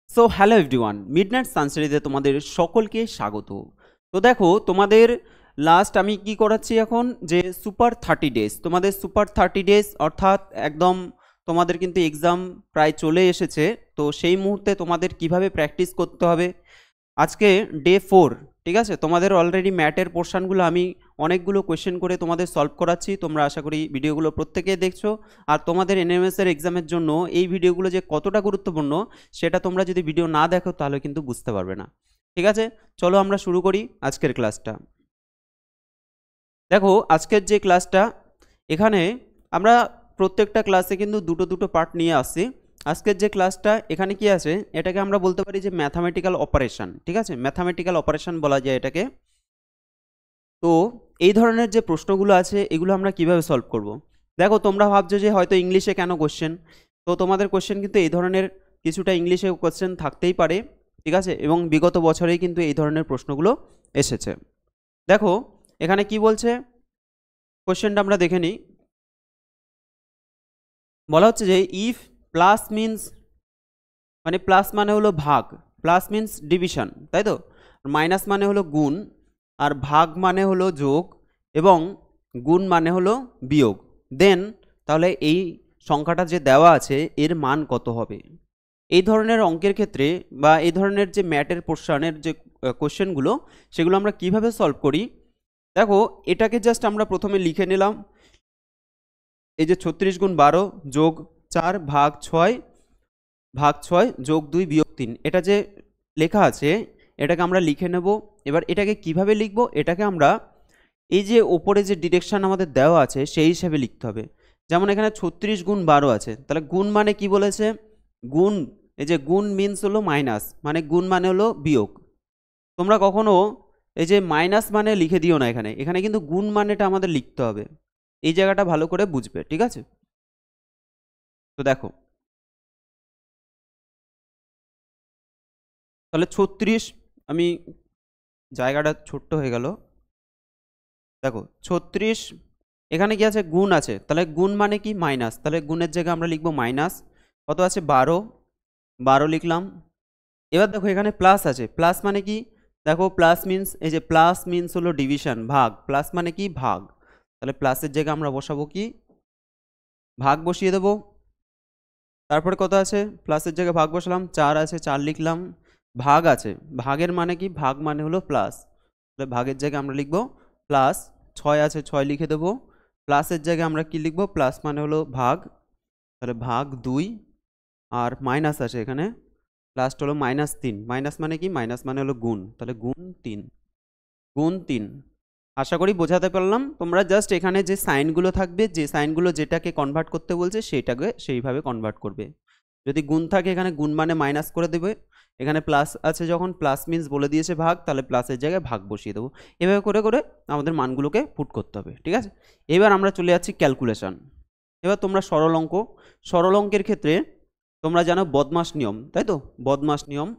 So hello everyone, midnight সানস্টাডিতে তোমাদের সকলকে স্বাগত। তো দেখো, তোমাদের লাস্ট আমি কি করাচ্ছি এখন, যে সুপার 30 ডেজ, তোমাদের সুপার 30 ডেজ অর্থাৎ একদম তোমাদের কিন্তু এক্সাম প্রায় চলে এসেছে। তো সেই মুহূর্তে তোমাদের কিভাবে প্র্যাকটিস করতে হবে, আজকে ডে 4, ঠিক আছে। তোমাদের অলরেডি ম্যাটের পোর্শনগুলো আমি অনেকগুলো কোয়েশ্চেন করে তোমাদের সলভ করাচ্ছি, তোমরা আশা করি ভিডিওগুলো প্রত্যেকেই দেখছো। আর তোমাদের এনএমএসের এক্সামের জন্য এই ভিডিওগুলো যে কতটা গুরুত্বপূর্ণ সেটা তোমরা যদি ভিডিও না দেখো তাহলে কিন্তু বুঝতে পারবে না, ঠিক আছে। চলো আমরা শুরু করি আজকের ক্লাসটা। দেখো, আজকের যে ক্লাসটা, এখানে আমরা প্রত্যেকটা ক্লাসে কিন্তু দুটো দুটো পার্ট নিয়ে আসছি। আজকের যে ক্লাসটা এখানে কি আছে, এটাকে আমরা বলতে পারি যে ম্যাথামেটিক্যাল অপারেশন, ঠিক আছে, ম্যাথামেটিক্যাল অপারেশন বলা যায় এটাকে। তো এই ধরনের যে প্রশ্নগুলো আছে এগুলো আমরা কিভাবে সলভ করব। দেখো, তোমরা ভাবছো যে হয়তো ইংলিশে কেন কোশ্চেন, তো তোমাদের কোশ্চেন কিন্তু এই ধরনের কিছুটা ইংলিশে কোশ্চেন থাকতেই পারে, ঠিক আছে, এবং বিগত বছরেই কিন্তু এই ধরনের প্রশ্নগুলো এসেছে। দেখো এখানে কি বলছে, কোশ্চেনটা আমরা দেখে নিই। বলা হচ্ছে যে ইফ প্লাস মিন্স, মানে প্লাস মানে হলো ভাগ, প্লাস মিন্স ডিভিশন, তাই তো, মাইনাস মানে হলো গুণ, আর ভাগ মানে হলো যোগ, এবং গুণ মানে হলো বিয়োগ, দেন তাহলে এই সংখ্যাটা যে দেওয়া আছে এর মান কত হবে। এই ধরনের অঙ্কের ক্ষেত্রে বা এই ধরনের যে ম্যাটের পোর্শনের যে কোশ্চেনগুলো সেগুলো আমরা কিভাবে সলভ করি। দেখো, এটাকে জাস্ট আমরা প্রথমে লিখে নিলাম, এই যে 36 গুণ 12 যোগ 4 ভাগ 6 ভাগ 6 যোগ 2 বিয়োগ 3, এটা যে লেখা আছে এটাকে আমরা লিখে নেব। এবার এটাকে কিভাবে লিখব, এটাকে আমরা এই যে ওপরে যে ডিরেকশন আমাদের দেওয়া আছে সেই হিসাবে লিখতে হবে। যেমন এখানে 36 গুণ 12 আছে, তাহলে গুণ মানে কি বলেছে, গুণ, এই যে গুণ মিন্স হলো মাইনাস, মানে গুণ মানে হলো বিয়োগ। তোমরা কখনো এই যে মাইনাস মানে লিখে দিও না, এখানে এখানে কিন্তু গুণ মানেটা আমাদের লিখতে হবে, এই জায়গাটা ভালো করে বুঝবে, ঠিক আছে। তো দেখো, তাহলে 36, আমি জায়গাটা ছোট্ট হয়ে গেল। দেখো 36, এখানে কি আছে, গুণ আছে, তাহলে গুণ মানে কি মাইনাস, তাহলে গুণের জায়গায় আমরা লিখবো মাইনাস। কত আছে 12, 12 লিখলাম। এবার দেখো এখানে প্লাস আছে, প্লাস মানে কি, দেখো প্লাস মিন্স, এই যে প্লাস মিন্স হলো ডিভিশন, ভাগ, প্লাস মানে কি ভাগ, তাহলে প্লাসের জায়গায় আমরা বসাবো কি ভাগ, বসিয়ে দেবো। তারপরে কত আছে, প্লাসের জায়গায় ভাগ বসালাম, 4 আছে 4 লিখলাম। ভাগ আছে, ভাগের মানে কি, ভাগ মানে হলো প্লাস, তাহলে ভাগের জায়গায় আমরা লিখবো প্লাস। 6 আছে 6 লিখে দেবো। প্লাসের জায়গায় আমরা কি লিখবো, প্লাস মানে হলো ভাগ, তাহলে ভাগ 2। আর মাইনাস আছে এখানে, লাস্ট হলো -3, মাইনাস মানে কি, মাইনাস মানে হলো গুণ, তাহলে গুণ 3, গুণ 3। আশা করি বোঝাতে পারলাম। তোমরা জাস্ট এখানে যে সাইনগুলো থাকবে, যে সাইনগুলো যেটাকে কনভার্ট করতে বলছে সেইটাকে সেইভাবে কনভার্ট করবে। যদি গুণ থাকে এখানে গুণ মানে মাইনাস করে দেবে, এখানে প্লাস আছে যখন প্লাস মিন্স বলে দিয়েছে ভাগ, তাহলে প্লাসের জায়গায় ভাগ বসিয়ে দেবো। এভাবে করে করে আমাদের মানগুলোকে পুট করতে হবে, ঠিক আছে। এবার আমরা চলে যাচ্ছি ক্যালকুলেশন। এবার তোমরা সরল অঙ্ক, সরল অঙ্কের ক্ষেত্রে তোমরা জানো বদমাস নিয়ম, তাই তো, বদমাস নিয়ম।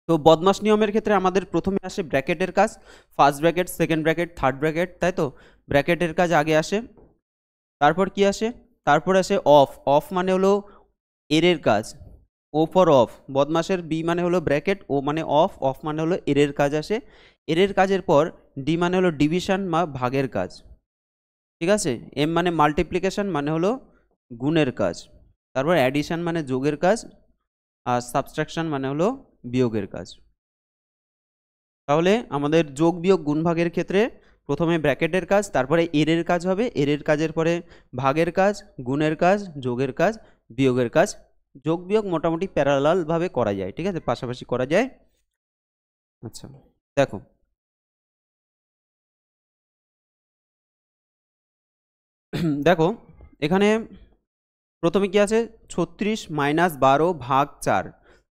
তো বদমাস নিয়মের ক্ষেত্রে আমাদের প্রথমে আসে ব্র্যাকেটের কাজ, first bracket, second bracket, third bracket, তাই তো, ব্র্যাকেটের কাজ আগে আসে। তারপর কি আসে, তারপর আসে অফ, অফ মানে হলো এরের কাজ, ও ফর অফ, বদমাসের বি মানে হলো ব্র্যাকেট, ও মানে অফ, অফ মানে হলো এরের কাজ আসে। এরের কাজের পর ডি মানে হলো ডিভিশন বা ভাগের কাজ, ঠিক আছে। এম মানে মাল্টিপ্লিকেশন মানে হলো গুণের কাজ। তারপর অ্যাডিশন মানে যোগের কাজ, আর সাবট্রাকশন মানে হলো বিয়োগের কাজ। তাহলে আমাদের যোগ বিয়োগ গুণ ভাগের ক্ষেত্রে প্রথমে ব্র্যাকেটের কাজ, তারপরে এরের কাজ হবে, এরের কাজের পরে ভাগের কাজ, গুণের কাজ, যোগের কাজ, বিয়োগের কাজ। যোগ বিয়োগ মোটামুটি প্যারালাল ভাবে করা যায়, ঠিক আছে, পাশাপাশি করা যায়। আচ্ছা, দেখো দেখো এখানে প্রথমে কি আছে, 36 মাইনাস 12 ভাগ 4,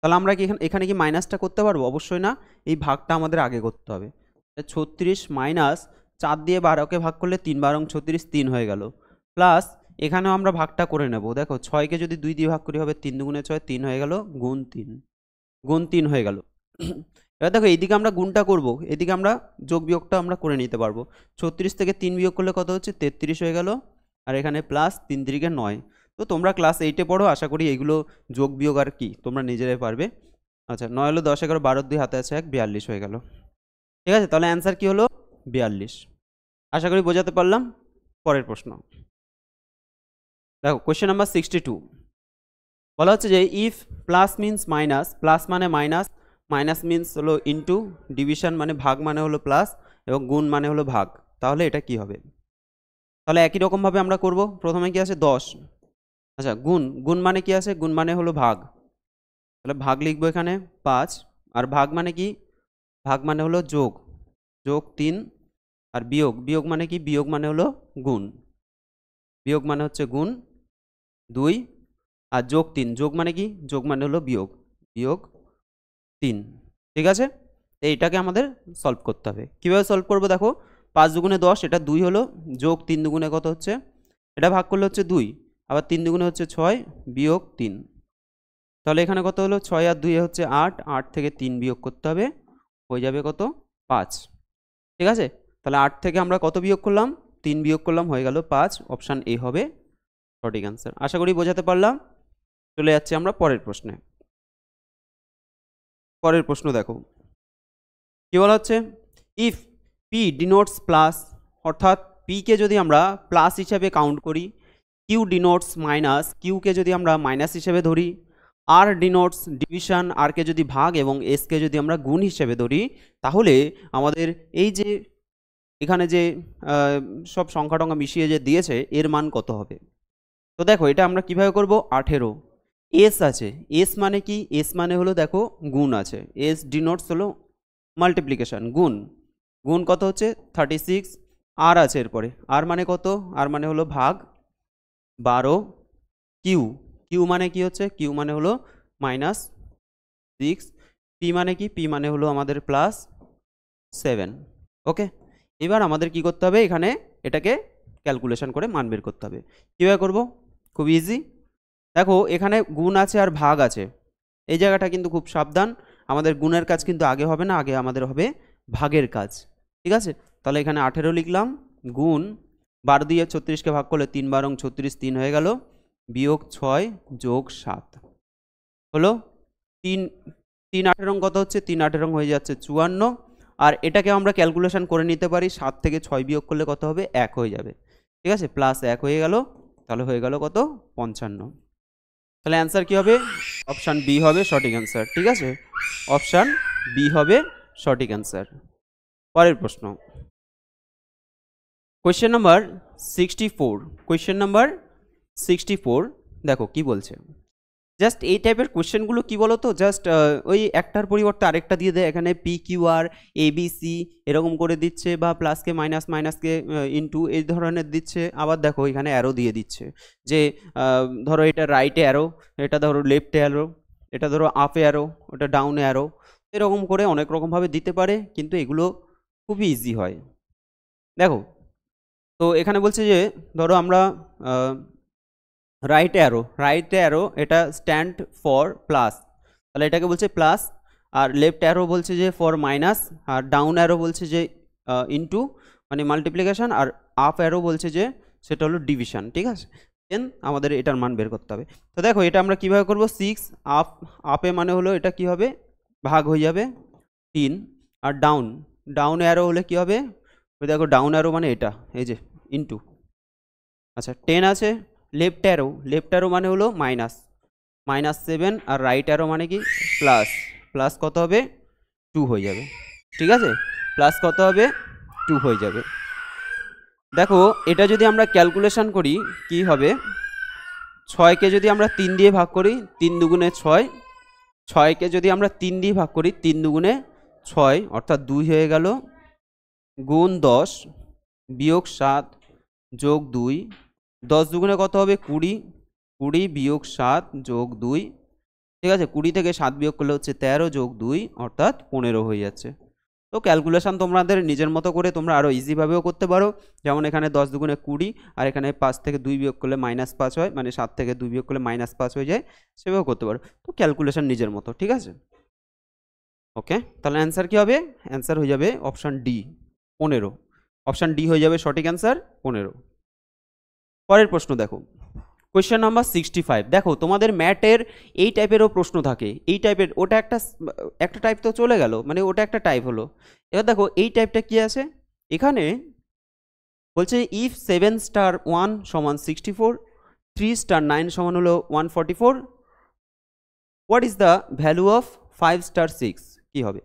তাহলে আমরা কি এখানে এখানে কি মাইনাসটা করতে পারবো, অবশ্যই না, এই ভাগটা আমাদের আগে করতে হবে। 36 মাইনাস 4 দিয়ে 12কে ভাগ করলে 3 12 36, 3 হয়ে গেল, প্লাস এখানেও আমরা ভাগটা করে নেব। দেখো 6কে যদি 2 দিয়ে ভাগ করি হবে 3 দুগুণে 6, 3 হয়ে গেল, গুণ 3, গুণ 3 হয়ে গেল। এবার দেখো এইদিকে আমরা গুণটা করব, এদিকে আমরা যোগ বিয়োগটা আমরা করে নিতে পারবো। 36 থেকে 3 বিয়োগ করলে কত হচ্ছে, 33 হয়ে গেল, আর এখানে প্লাস 3 3 9। তো তোমরা ক্লাস 8-এ পড়ো, আশা করি এইগুলো যোগ বিয়োগ আর কি তোমরা নিজেরাই পারবে। আচ্ছা 9 হলো 10, 11, 12, 2 হাতে আছে 1, 42 হয়ে গেল। ঠিক আছে, তাহলে অ্যান্সার কি হলো 42। আশা করি বোঝাতে পারলাম। পরের প্রশ্ন দেখো, কোয়েশ্চেন নাম্বার 62 বলা হচ্ছে যে if plus means minus, plus মানে মাইনাস, মাইনাস মিনস হলো ইনটু, ডিভিশন মানে ভাগ মানে হলো প্লাস, এবং গুণ মানে হলো ভাগ, তাহলে এটা কি হবে? তাহলে একই রকমভাবে আমরা করব। প্রথমে কি আছে 10, আচ্ছা গুণ, গুণ মানে কি আছে? গুণ মানে হলো ভাগ, তাহলে ভাগ লিখবো এখানে 5, আর ভাগ মানে কি? ভাগ মানে হলো যোগ, যোগ 3, আর বিয়োগ, বিয়োগ মানে কি? বিয়োগ মানে হলো গুণ, বিয়োগ মানে হচ্ছে গুণ 2, আর যোগ 3, যোগ মানে কি? যোগ মানে হলো বিয়োগ, বিয়োগ 3। ঠিক আছে, এইটাকে আমাদের সলভ করতে হবে। কীভাবে সলভ করবো দেখো, 5 দুগুণে 10, এটা 2 হলো, যোগ 3 দুগুণে কত হচ্ছে? এটা ভাগ করলে হচ্ছে 2, আবার 3 দুগুণে হচ্ছে 6, বিয়োগ 3। তাহলে এখানে কত হলো? 6 আর 2 হচ্ছে 8, 8 থেকে 3 বিয়োগ করতে হবে, হয়ে যাবে কত? 5। ঠিক আছে, তাহলে 8 থেকে আমরা কত বিয়োগ করলাম? 3 বিয়োগ করলাম, হয়ে গেল 5। অপশান এ হবে সঠিক অ্যান্সার। আশা করি বোঝাতে পারলাম। চলে যাচ্ছি আমরা পরের প্রশ্নে। পরের প্রশ্ন দেখো, কি বলা হচ্ছে? ইফ পি ডিনোটস প্লাস, অর্থাৎ পিকে যদি আমরা প্লাস হিসেবে কাউন্ট করি, কিউ ডিনোটস মাইনাস, কিউকে যদি আমরা মাইনাস হিসেবে ধরি, আর ডিনোটস ডিভিশন, আরকে যদি ভাগ, এবং এসকে যদি আমরা গুণ হিসেবে ধরি, তাহলে আমাদের এই যে এখানে যে সব সংখ্যা টংখ্যা মিশিয়ে যে দিয়েছে, এর মান কত হবে? তো দেখো এটা আমরা কিভাবে করব? 18 এস আছে, এস মানে কি? এস মানে হলো দেখো গুণ আছে, এস ডিনোটস হলো মাল্টিপ্লিকেশন, গুণ, গুণ কত হচ্ছে? 36। আর আছে এরপরে, আর মানে কত? আর মানে হলো ভাগ 12। কিউ, কিউ মানে কি হচ্ছে? কিউ মানে হলো -6। পি মানে কি? পি মানে হলো আমাদের +7। ওকে, এবার আমাদের কি করতে হবে? এখানে এটাকে ক্যালকুলেশন করে মান বের করতে হবে। কীভাবে করব? খুব ইজি। দেখো এখানে গুণ আছে আর ভাগ আছে, এই জায়গাটা কিন্তু খুব সাবধান, আমাদের গুণের কাজ কিন্তু আগে হবে না, আগে আমাদের হবে ভাগের কাজ। ঠিক আছে, তাহলে এখানে 18 লিখলাম, গুণ 12 দিয়ে 36কে ভাগ করলে 3 12 36, 3 হয়ে গেল, বিয়োগ 6 যোগ 7 হলো 3, 3 18 কত হচ্ছে? 3 18 হয়ে যাচ্ছে 54। আর এটাকে আমরা ক্যালকুলেশন করে নিতে পারি, 7 থেকে 6 বিয়োগ করলে কত হবে? 1 হয়ে যাবে। ঠিক আছে, +1 হয়ে গেল, তাহলে হয়ে গেল কত? 55। তাহলে অ্যান্সার কি হবে? অপশান বি হবে সঠিক অ্যান্সার। ঠিক আছে, অপশান বি হবে সঠিক অ্যান্সার। পরের প্রশ্ন, কোয়েশ্চেন নাম্বার 64। কোয়েশ্চেন নাম্বার 64 দেখো কি বলছে। জাস্ট এই টাইপের কোয়েশ্চেনগুলো কি বলো তো, জাস্ট ওই একটার পরিবর্তে আরেকটা দিয়ে দেয়। এখানে পি কিউ আর এ বি সি এরকম করে দিচ্ছে, বা প্লাসকে মাইনাস, মাইনাসকে ইনটু, এই ধরনের দিচ্ছে। আবার দেখো এখানে অ্যারো দিয়ে দিচ্ছে, যে ধরো এটা রাইটে অ্যারো, এটা ধরো লেফটে অ্যারো, এটা ধরো আপে অ্যারো, ওটা ডাউনে অ্যারো, এরকম করে অনেক রকমভাবে দিতে পারে, কিন্তু এগুলো খুবই ইজি হয়। দেখো তো এখানে বলছে যে ধরো আমরা রাইট অ্যারো, এটা স্ট্যান্ড ফর প্লাস, তাহলে এটাকে বলছে প্লাস। আর লেফট অ্যারো বলছে যে ফর মাইনাস, আর ডাউন অ্যারো বলছে যে ইনটু মানে মাল্টিপ্লিকেশন, আর আপ অ্যারো বলছে যে সেটা হলো ডিভিশন। ঠিক আছে, দেন আমাদের এটার মান বের করতে হবে। তো দেখো এটা আমরা কিভাবে করব? 6 আপে মানে হলো এটা কি হবে? ভাগ হয়ে যাবে 3। আর ডাউন অ্যারো হলে কি হবে? ওই দেখো ডাউন অ্যারো মানে এটা, এই যে ইনটু। আচ্ছা 10 আছে, লেফট অ্যারো মানে হলো -7, আর রাইট অ্যারো মানে কি? প্লাস কত হবে? 2 হয়ে যাবে। ঠিক আছে, প্লাস কত হবে? 2 হয়ে যাবে। দেখো এটা যদি আমরা ক্যালকুলেশন করি কি হবে? 6কে যদি আমরা 3 দিয়ে ভাগ করি, 3 দুগুণে 6, 6কে যদি আমরা 3 দিয়ে ভাগ করি, 3 দুগুণে 6, অর্থাৎ 2 হয়ে গেল, গুণ 10 বিয়োগ 7 যোগ 2, 10 দুগুণে কত হবে? 20, 20 বিয়োগ 7 যোগ 2। ঠিক আছে, 20 থেকে 7 বিয়োগ করলে হচ্ছে 13 যোগ 2, অর্থাৎ 15 হয়ে যাচ্ছে। তো ক্যালকুলেশন তোমাদের নিজের মতো করে তোমরা আরও ইজিভাবেও করতে পারো, যেমন এখানে 10 দুগুণে 20, আর এখানে 5 থেকে 2 বিয়োগ করলে -5 হয়, মানে 7 থেকে 2 বিয়োগ করলে -5 হয়ে যায়, সেভাবেও করতে পারো। তো ক্যালকুলেশন নিজের মতো। ঠিক আছে, ওকে, তাহলে অ্যান্সার কি হবে? অ্যান্সার হয়ে যাবে অপশান ডি 15। অপশান ডি হয়ে যাবে সঠিক অ্যান্সার 15। পরের প্রশ্ন দেখো, কোয়েশ্চেন নাম্বার 65। দেখো তোমাদের ম্যাটের এই টাইপেরও প্রশ্ন থাকে, এই টাইপের, ওটা একটা টাইপ তো চলে গেল, মানে ওটা একটা টাইপ হলো। এবার দেখো এই টাইপটা কি আছে, এখানে বলছে ইফ 7 স্টার 1 সমান 64, 3 স্টার 9 সমান হলো 144, what is the value of 5 star 6, কি হবে?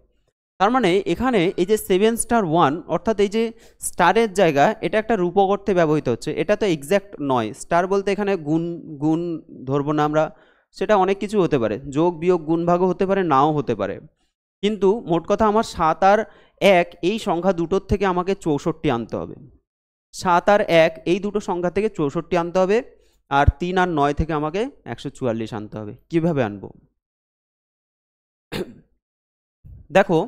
তার মানে এখানে এই যে 7 স্টার 1 অর্থাৎ এই যে স্টারের জায়গা, এটা একটা রূপক অর্থে ব্যবহৃত হচ্ছে, এটা তো এক্স্যাক্ট নয়। স্টার বলতে এখানে গুণ গুণ ধরবো না আমরা, সেটা অনেক কিছু হতে পারে, যোগ বিয়োগ গুণ ভাগও হতে পারে, নাও হতে পারে। কিন্তু মোট কথা আমার 7 আর 1 এই সংখ্যা দুটোর থেকে আমাকে 64 আনতে হবে। 7 আর 1 এই দুটো সংখ্যা থেকে 64 আনতে হবে, আর 3 আর 9 থেকে আমাকে 144 আনতে হবে। কিভাবে আনবো? দেখো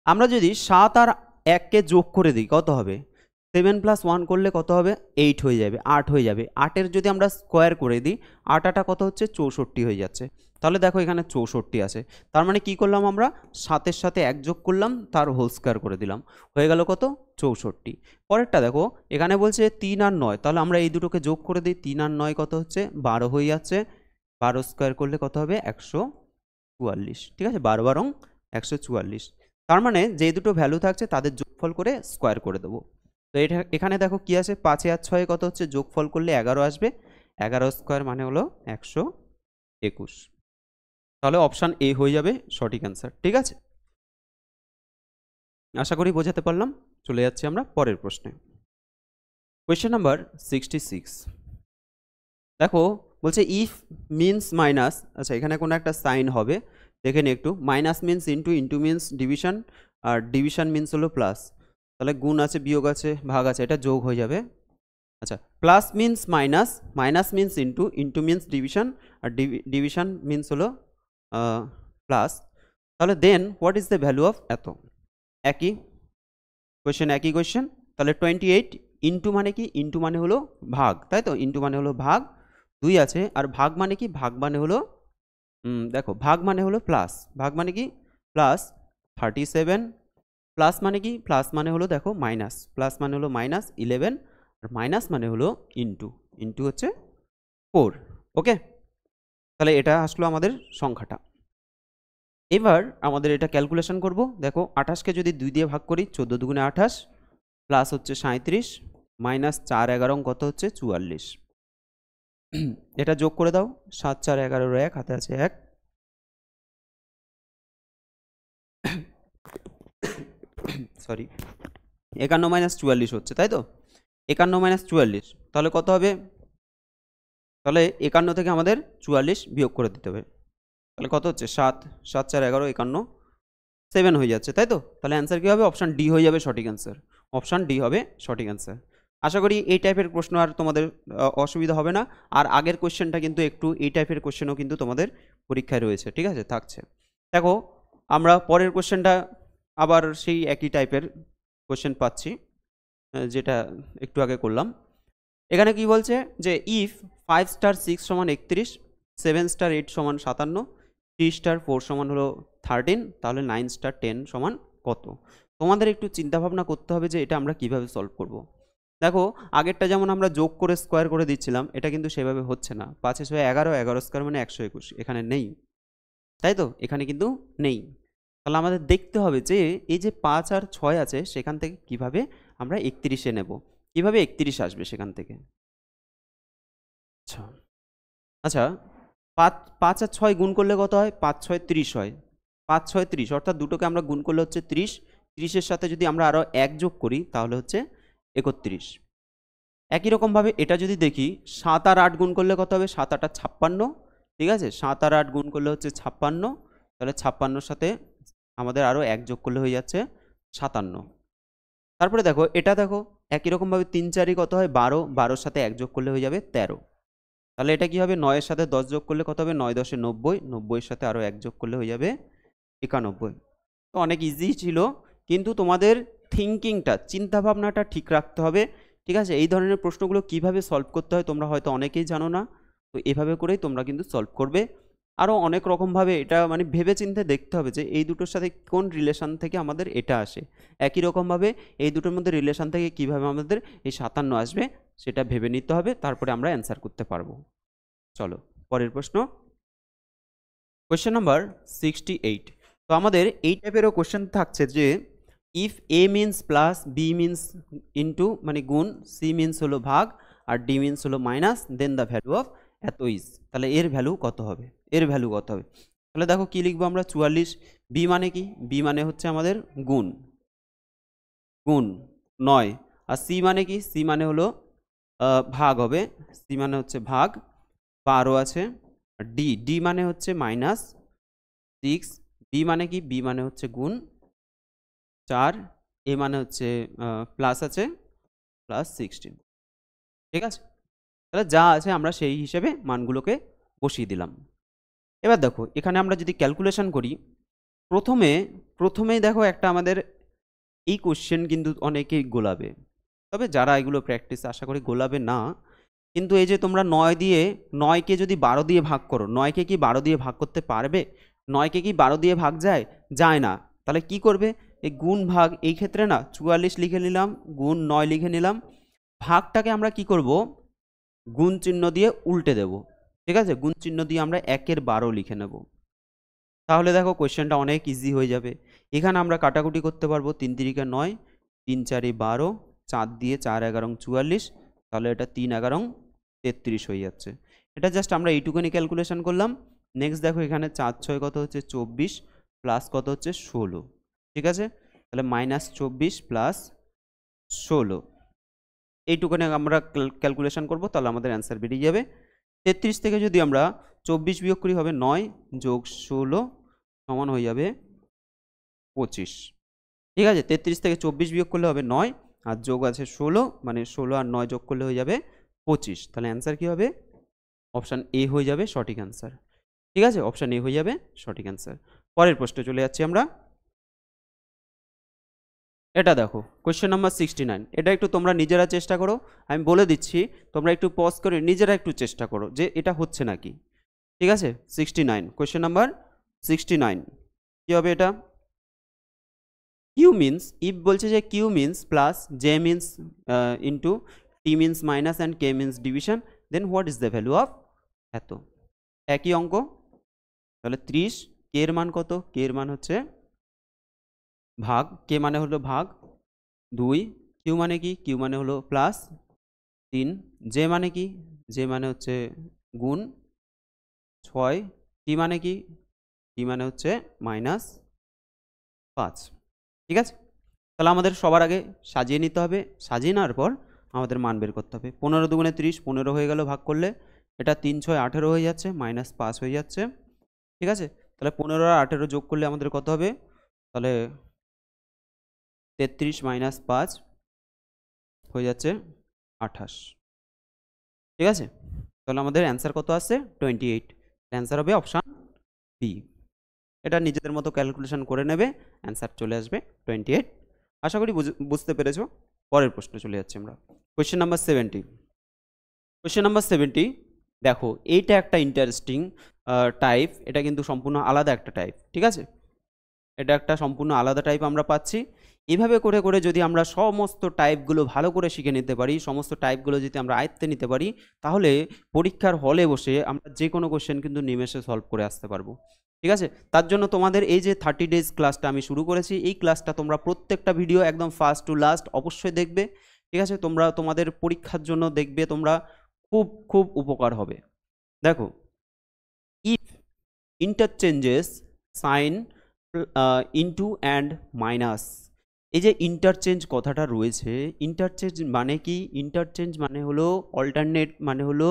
আমরা যদি 7 আর 1কে যোগ করে দিই কত হবে? 7 + 1 করলে কত হবে? 8 হয়ে যাবে, 8 হয়ে যাবে। 8-এর যদি আমরা স্কোয়ার করে দিই, 8 8 কত হচ্ছে? 64 হয়ে যাচ্ছে। তাহলে দেখো এখানে 64 আছে, তার মানে কি করলাম আমরা? 7-এর সাথে 1 যোগ করলাম, তার হোল স্কোয়ার করে দিলাম, হয়ে গেল কত? 64। পরেরটা দেখো, এখানে বলছে 3 আর 9, তাহলে আমরা এই দুটোকে যোগ করে দিই, 3 আর 9 কত হচ্ছে? 12 হয়ে যাচ্ছে, 12 স্কোয়ার করলে কত হবে? 144। ঠিক আছে, 12 12 144। তার মানে যে দুটো ভ্যালু থাকছে তাদের যোগফল করে স্কোয়ার করে দেবো। তো এটা এখানে দেখো কি আছে, 5 আর 6 কত হচ্ছে? যোগফল করলে 11 আসবে, 11 স্কোয়ার মানে হলো 121। তাহলে অপশান এ হয়ে যাবে সঠিক অ্যান্সার। ঠিক আছে, আশা করি বোঝাতে পারলাম। চলে যাচ্ছি আমরা পরের প্রশ্নে। Question number 66। দেখো বলছে ইফ মিনস মাইনাস, আচ্ছা এখানে কোনো একটা সাইন হবে, দেখে নি একটু। Minus means into, into means division, আর ডিভিশন মিনস হলো প্লাস। তাহলে গুণ আছে, বিয়োগ আছে, ভাগ আছে, এটা যোগ হয়ে যাবে। আচ্ছা, plus means minus, minus means into, into means division, আর ডিভিশন মিনস হলো প্লাস। তাহলে then what is the value of এত? একই কোয়েশ্চেন, একই কোয়েশ্চেন। তাহলে 28 ইন্টু মানে কি? ইন্টু মানে হলো ভাগ, তাই তো? ইন্টু মানে হলো ভাগ, 2 আছে, আর ভাগ মানে কি? ভাগ মানে হলো দেখো ভাগ মানে হলো প্লাস, ভাগ মানে কি? প্লাস 37, প্লাস মানে কি? প্লাস মানে হলো দেখো মাইনাস, প্লাস মানে হলো মাইনাস 11, আর মাইনাস মানে হলো ইন্টু, ইন্টু হচ্ছে 4। ওকে, তাহলে এটা আসলো আমাদের সংখ্যাটা। এবার আমাদের এটা ক্যালকুলেশন করব। দেখো 28কে যদি 2 দিয়ে ভাগ করি, 14 দুগুণে 28, প্লাস হচ্ছে 37, মাইনাস 4 11 কত হচ্ছে? 44। এটা যোগ করে দাও, 7 4 11 1, হাতে আছে 1, সরি 51 মাইনাস 44 হচ্ছে, তাই তো? 51 মাইনাস 44, তাহলে কত হবে? তাহলে 51 থেকে আমাদের 44 বিয়োগ করে দিতে হবে, তাহলে কত হচ্ছে? 7 7 4 11 51, 7 হয়ে যাচ্ছে, তাই তো? তাহলে অ্যান্সার কী হবে? অপশান ডি হয়ে যাবে সঠিক অ্যান্সার। অপশান ডি হবে সঠিক অ্যান্সার। আশা করি এই টাইপের প্রশ্ন আর তোমাদের অসুবিধা হবে না। আর আগের কোশ্চেনটা কিন্তু একটু এই টাইপের কোশ্চেনও কিন্তু তোমাদের পরীক্ষায় রয়েছে, ঠিক আছে, থাকছে। দেখো আমরা পরের কোশ্চেনটা আবার সেই একই টাইপের কোশ্চেন পাচ্ছি, যেটা একটু আগে করলাম। এখানে কি বলছে যে ইফ 5 স্টার 6 সমান 31, 7 স্টার 8 সমান 57, 3 স্টার 4 সমান হলো 13, তাহলে 9 স্টার 10 সমান কত? তোমাদের একটু চিন্তাভাবনা করতে হবে যে এটা আমরা কিভাবে সলভ করব। দেখো আগেরটা যেমন আমরা যোগ করে স্কোয়ার করে দিচ্ছিলাম, এটা কিন্তু সেভাবে হচ্ছে না। 5 6 11, 11 স্কোয়ার মানে 121, এখানে নেই, তাই তো? এখানে কিন্তু নেই। তাহলে আমাদের দেখতে হবে যে এই যে 5 আর 6 আছে, সেখান থেকে কিভাবে আমরা 31-এ নেব, কিভাবে 31 আসবে সেখান থেকে। আচ্ছা আচ্ছা, 5 আর 6 গুণ করলে কত হয়? 5 6 30 হয়, 5 6 30, অর্থাৎ দুটোকে আমরা গুণ করলে হচ্ছে 30, 30-এর সাথে যদি আমরা আরও 1 যোগ করি তাহলে হচ্ছে 31। একই রকমভাবে এটা যদি দেখি, 7 আর 8 গুণ করলে কত হবে? 7 8 56, ঠিক আছে, 7 আর 8 গুণ করলে হচ্ছে 56, তাহলে 56-র সাথে আমাদের আরও 1 যোগ করলে হয়ে যাচ্ছে 57। তারপরে দেখো এটা দেখো একই রকমভাবে 3 4 কত হয়? 12, 12-র সাথে 1 যোগ করলে হয়ে যাবে 13, তাহলে এটা কি হবে? 9-এর সাথে 10 যোগ করলে কত হবে? 9 10 90, 90-এর সাথে আরও 1 যোগ করলে হয়ে যাবে 91। তো অনেক ইজি ছিল, কিন্তু তোমাদের থিঙ্কিংটা, চিন্তাভাবনাটা ঠিক রাখতে হবে, ঠিক আছে? এই ধরনের প্রশ্নগুলো কিভাবে সলভ করতে হয় তোমরা হয়তো অনেকেই জানো না, তো এভাবে করেই তোমরা কিন্তু সলভ করবে। আরও অনেক রকমভাবে এটা মানে ভেবে চিন্তে দেখতে হবে যে এই দুটোর সাথে কোন রিলেশন থেকে আমাদের এটা আসে। একই রকমভাবে এই দুটোর মধ্যে রিলেশন থেকে কিভাবে আমাদের এই 57 আসবে সেটা ভেবে নিতে হবে, তারপরে আমরা অ্যান্সার করতে পারবো। চলো পরের প্রশ্ন, কোয়েশ্চেন নাম্বার 68। তো আমাদের এই টাইপেরও কোয়েশ্চেন থাকছে যে if A means plus B means into মানে গুণ, সি মিনস হলো ভাগ, আর ডি মিনস হলো minus, then the value of এত ইজ। তাহলে এর ভ্যালু কত হবে, এর ভ্যালু কত হবে? তাহলে দেখো কি লিখবো আমরা, 44। বি মানে কি, বি মানে হচ্ছে আমাদের গুণ, গুণ 9। আর সি মানে কি, সি মানে হলো ভাগ হবে, সি মানে হচ্ছে ভাগ 12 আছে। ডি, ডি মানে হচ্ছে মাইনাস 6। বি মানে কি, বি মানে হচ্ছে গুণ 4। এ মানে হচ্ছে প্লাস আছে প্লাস 16। ঠিক আছে, তাহলে যা আছে আমরা সেই হিসেবে মানগুলোকে বসিয়ে দিলাম। এবার দেখো এখানে আমরা যদি ক্যালকুলেশন করি, প্রথমেই দেখো একটা আমাদের এই কোশ্চেন কিন্তু অনেকেই গোলাবে, তবে যারা এগুলো প্র্যাকটিস আশা করি গোলাবে না। কিন্তু এই যে তোমরা 9কে যদি 12 দিয়ে ভাগ করো, 9কে কি 12 দিয়ে ভাগ করতে পারবে? 9কে কি 12 দিয়ে ভাগ যায়? যায় না। তাহলে কি করবে, এই গুণ ভাগ, এই ক্ষেত্রে না 44 লিখে নিলাম, গুণ 9 লিখে নিলাম, ভাগটাকে আমরা কি করব, গুণ চিহ্ন দিয়ে উল্টে দেব। ঠিক আছে, গুণ চিহ্ন দিয়ে আমরা 1-এর 12 লিখে নেব। তাহলে দেখো কোয়েশ্চেনটা অনেক ইজি হয়ে যাবে। এখানে আমরা কাটাকুটি করতে পারবো, 3 3 9, 3 4 12, 4 দিয়ে 4 11 44, তাহলে এটা 3 11 33 হয়ে যাচ্ছে। এটা জাস্ট আমরা এইটুকুনি ক্যালকুলেশন করলাম। নেক্সট দেখো এখানে 4 6 কত হচ্ছে 24, প্লাস কত হচ্ছে 16। ঠিক আছে, তাহলে -24 প্লাস 16, এইটুকুনি আমরা ক্যালকুলেশন করব, তাহলে আমাদের অ্যান্সার বেরিয়ে যাবে। 33 থেকে যদি আমরা 24 বিয়োগ করি হবে 9 যোগ 16 সমান হয়ে যাবে 25। ঠিক আছে, 33 থেকে 24 বিয়োগ করলে হবে 9, আর যোগ আছে 16, মানে 16 আর 9 যোগ করলে হয়ে যাবে 25। তাহলে অ্যান্সার কি হবে, অপশান এ হয়ে যাবে সঠিক অ্যান্সার। ঠিক আছে, অপশান এ হয়ে যাবে সঠিক অ্যান্সার। পরের প্রশ্নে চলে যাচ্ছি আমরা। এটা দেখো কোয়েশ্চেন নাম্বার 69। এটা একটু তোমরা নিজেরা চেষ্টা করো, আমি বলে দিচ্ছি, তোমরা একটু পজ করে নিজেরা একটু চেষ্টা করো যে এটা হচ্ছে নাকি। ঠিক আছে, 69, কোয়েশ্চেন নাম্বার 69 কি হবে এটা? কিউ মিনস, ইফ বলছে যে Q means plus J means into T means minus and K means division, then what is the value of এত। একই অঙ্ক, তাহলে 30, কে এর মান কত, কে এর মান হচ্ছে ভাগ, কে মানে হলো ভাগ 2, কিউ মানে কি, কিউ মানে হলো প্লাস 3, জে মানে কি, জে মানে হচ্ছে গুণ 6, টি মানে কি, টি মানে হচ্ছে -5। ঠিক আছে, তাহলে আমাদের সবার আগে সাজিয়ে নিতে হবে, সাজিয়ে নেওয়ার পর আমাদের মান বের করতে হবে। 15 দুগুণে 30, 15 হয়ে গেল, ভাগ করলে এটা 3 6 18 হয়ে যাচ্ছে, -5 হয়ে যাচ্ছে। ঠিক আছে, তাহলে 15 আর 18 যোগ করলে আমাদের কত হবে, তাহলে 33 - 5 হয়ে যাচ্ছে 28। ঠিক আছে, তাহলে আমাদের অ্যান্সার কত আসছে 28। অ্যান্সার হবে অপশান বি। এটা নিজেদের মতো ক্যালকুলেশন করে নেবে, অ্যান্সার চলে আসবে 28। আশা করি বুঝতে পেরেছো। পরের প্রশ্ন চলে যাচ্ছে আমরা, কোয়েশ্চেন নাম্বার 70। কোয়েশ্চেন নাম্বার 70 দেখো, এইটা একটা ইন্টারেস্টিং টাইপ, এটা কিন্তু সম্পূর্ণ আলাদা একটা টাইপ। ঠিক আছে, এটা একটা সম্পূর্ণ আলাদা টাইপ আমরা পাচ্ছি। এভাবে করে করে যদি আমরা সমস্ত টাইপগুলো ভালো করে শিখে নিতে পারি, সমস্ত টাইপগুলো যদি আমরা আয়ত্তে নিতে পারি, তাহলে পরীক্ষার হলে বসে আমরা যে কোনো কোশ্চেন কিন্তু নিমেষে সলভ করে আসতে পারবো। ঠিক আছে, তার জন্য তোমাদের এই যে 30 ডেজ ক্লাসটা আমি শুরু করেছি, এই ক্লাসটা তোমরা প্রত্যেকটা ভিডিও একদম ফার্স্ট টু লাস্ট অবশ্যই দেখবে। ঠিক আছে, তোমরা তোমাদের পরীক্ষার জন্য দেখবে, তোমরা খুব খুব উপকার হবে। দেখো, if interchanges sign into and minus, এই যে ইন্টারচেঞ্জ কথাটা রয়েছে, ইন্টারচেঞ্জ মানে কি, ইন্টারচেঞ্জ মানে হলো অল্টারনেট, মানে হলো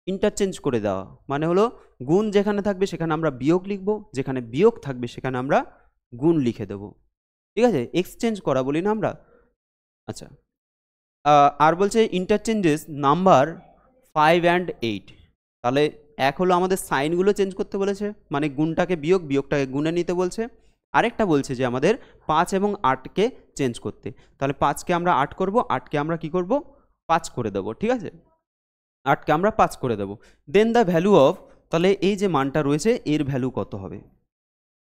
ইন্টারচেঞ্জ করে দেওয়া, মানে হলো গুণ যেখানে থাকবে সেখানে আমরা বিয়োগ লিখব, যেখানে বিয়োগ থাকবে সেখানে আমরা গুণ লিখে দেব। ঠিক আছে, এক্সচেঞ্জ করা বলি না আমরা। আচ্ছা, আর বলছে ইন্টারচেঞ্জেস নাম্বার 5 and 8, তাহলে এক হলো আমাদের সাইনগুলো চেঞ্জ করতে বলেছে, মানে গুণটাকে বিয়োগ, বিয়োগটাকে গুণে নিতে বলছে। আরেকটা বলছে যে আমাদের 5 এবং 8কে চেঞ্জ করতে, তাহলে 5কে আমরা 8 করব, 8কে আমরা কি করব 5 করে দেব। ঠিক আছে, 8কে আমরা 5 করে দেব। দেন দ্য ভ্যালু অফ তাহলে এই যে মানটা রয়েছে এর ভ্যালু কত হবে।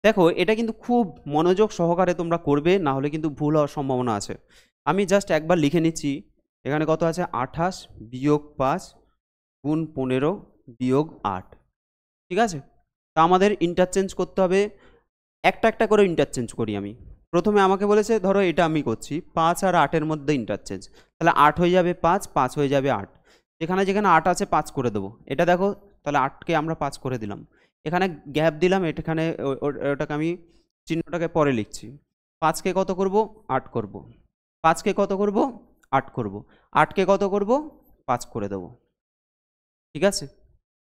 দেখো এটা কিন্তু খুব মনোযোগ সহকারে তোমরা করবে, না হলে কিন্তু ভুল হওয়ার সম্ভাবনা আছে। আমি জাস্ট একবার লিখে নিচ্ছি, এখানে কত আছে 28 বিয়োগ 5 গুণ 15 বিয়োগ 8, ঠিক আছে। তা আমাদের ইন্টারচেঞ্জ করতে হবে, একটা একটা করে ইন্টারচেঞ্জ করি আমি। প্রথমে আমাকে বলেছে ধরো এটা আমি করছি 5 আর 8-এর মধ্যে ইন্টারচেঞ্জ, তাহলে 8 হয়ে যাবে 5, 5 হয়ে যাবে 8, যেখানে যেখানে 8 আছে 5 করে দেবো। এটা দেখো তাহলে 8কে আমরা 5 করে দিলাম, এখানে গ্যাপ দিলাম, এখানে ওটাকে আমি চিহ্নটাকে পরে লিখছি। 5কে কত করব 8 করব, 5কে কত করব 8 করব, 8কে কত করব 5 করে দেবো, ঠিক আছে।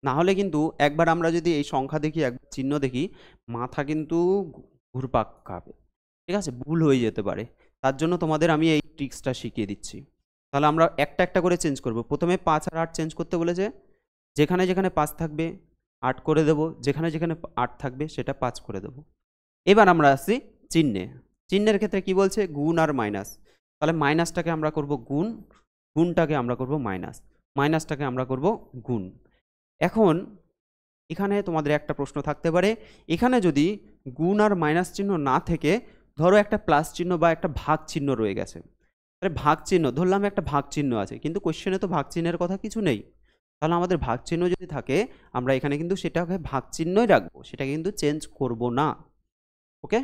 না হলে কিন্তু একবার আমরা যদি এই সংখ্যা দেখি, একবার চিহ্ন দেখি, মাথা কিন্তু ঘুরপাক খাবে, ঠিক আছে, ভুল হয়ে যেতে পারে। তার জন্য তোমাদের আমি এই ট্রিক্সটা শিখিয়ে দিচ্ছি। তাহলে আমরা একটা একটা করে চেঞ্জ করব। প্রথমে 5 আর 8 চেঞ্জ করতে বলেছে, যেখানে যেখানে 5 থাকবে 8 করে দেবো, যেখানে যেখানে 8 থাকবে সেটা 5 করে দেবো। এবার আমরা আসছি চিহ্নে। চিহ্নের ক্ষেত্রে কি বলছে গুণ আর মাইনাস, তাহলে মাইনাসটাকে আমরা করব গুণ, গুণটাকে আমরা করব মাইনাস, মাইনাসটাকে আমরা করব গুণ। এখন এখানে তোমাদের একটা প্রশ্ন থাকতে পারে, এখানে যদি গুণ আর মাইনাস চিহ্ন না থেকে ধরো একটা প্লাস চিহ্ন বা একটা ভাগ চিহ্ন রয়ে গেছে, তাহলে ভাগ চিহ্ন ধরলাম একটা ভাগ চিহ্ন আছে, কিন্তু কোশ্চেনে তো ভাগ চিহ্নের কথা কিছু নেই, তাহলে আমাদের ভাগ চিহ্ন যদি থাকে আমরা এখানে কিন্তু সেটাকে ভাগ চিহ্নই রাখবো, সেটাকে কিন্তু চেঞ্জ করব না। ওকে,